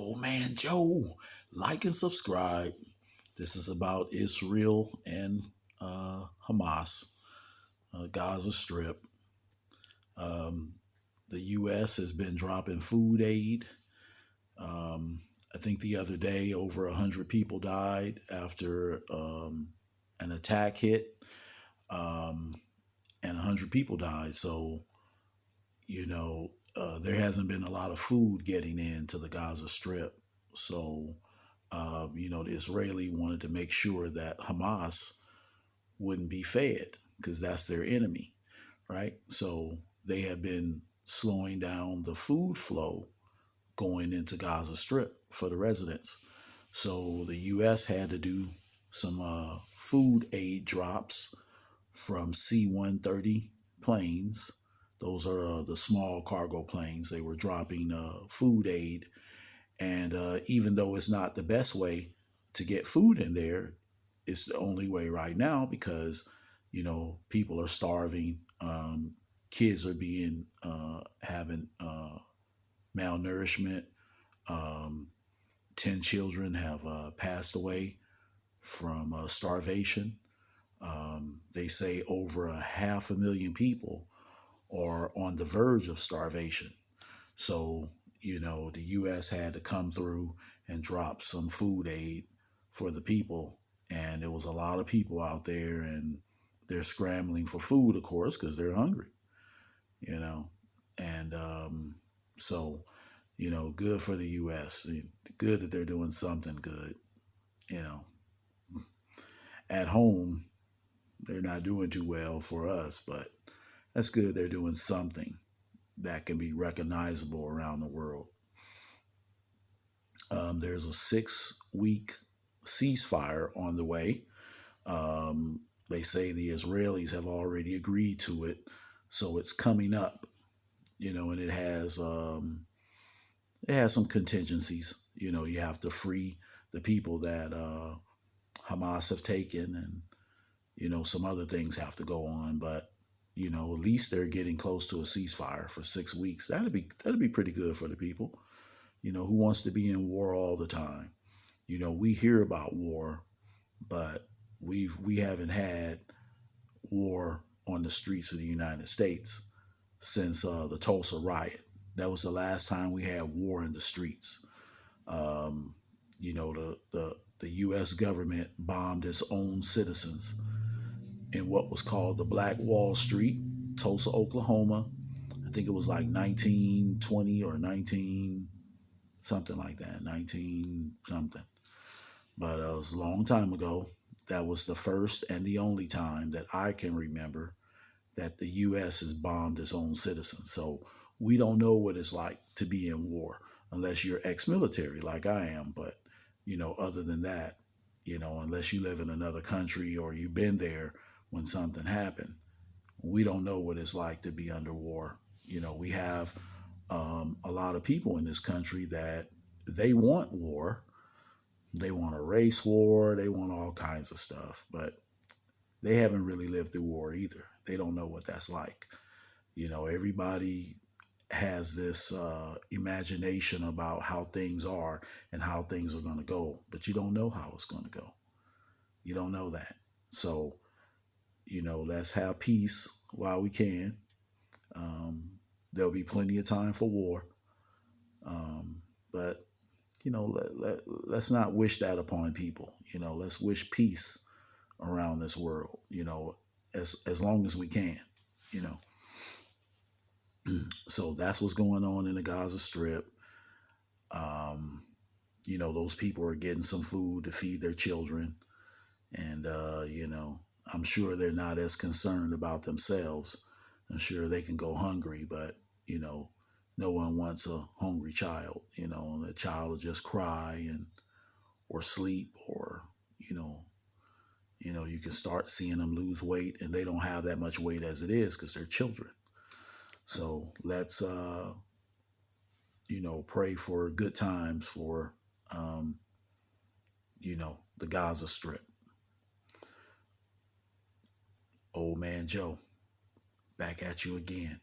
Old Man Joe. Like and subscribe. This is about Israel and Hamas, Gaza Strip. Um, the U.S. has been dropping food aid. Um, I think the other day, over 100 people died after an attack hit, um, and 100 people died. So, there hasn't been a lot of food getting into the Gaza Strip. So, the Israeli wanted to make sure that Hamas wouldn't be fed because that's their enemy, right? So they have been slowing down the food flow going into Gaza Strip for the residents. So the U.S. had to do some food aid drops from C-130 planes. Those are the small cargo planes. They were dropping food aid, and even though it's not the best way to get food in there, it's the only way right now because, people are starving. Kids are being having malnourishment. Um, 10 children have passed away from starvation. They say over 500,000 people are on the verge of starvation. So, the U.S. had to come through and drop some food aid for the people. And there was a lot of people out there, and they're scrambling for food, of course, because they're hungry, you know. And so, good for the U.S. Good that they're doing something good, you know. At home, they're not doing too well for us, but that's good they're doing something that can be recognizable around the world. There's a 6-week ceasefire on the way. They say the Israelis have already agreed to it, so it's coming up, and it has some contingencies. You have to free the people that Hamas have taken, and some other things have to go on. But at least they're getting close to a ceasefire for 6 weeks. That'd be pretty good for the people. Who wants to be in war all the time? We hear about war, but we haven't had war on the streets of the United States since the Tulsa riot. That was the last time we had war in the streets. Um, the U.S. government bombed its own citizens in what was called the Black Wall Street, Tulsa, Oklahoma. I think it was like 1920 or 19 something like that, 19 something. But it was a long time ago. That was the first and the only time that I can remember that the U.S. has bombed its own citizens. So we don't know what it's like to be in war unless you're ex-military like I am. But, other than that, unless you live in another country or you've been there when something happened, we don't know what it's like to be under war. We have a lot of people in this country that they want war. They want a race war. They want all kinds of stuff, but they haven't really lived through war either. They don't know what that's like. Everybody has this imagination about how things are and how things are going to go, but you don't know how it's going to go. You don't know that. So, let's have peace while we can. Um, there'll be plenty of time for war. But let's not wish that upon people. Let's wish peace around this world, as long as we can, you know. So that's what's going on in the Gaza Strip. Um, those people are getting some food to feed their children. And, I'm sure they're not as concerned about themselves. I'm sure they can go hungry, but, no one wants a hungry child, and the child will just cry or sleep, or, you can start seeing them lose weight, and they don't have that much weight as it is because they're children. So let's, pray for good times for, the Gaza Strip. Old Man Joe, back at you again.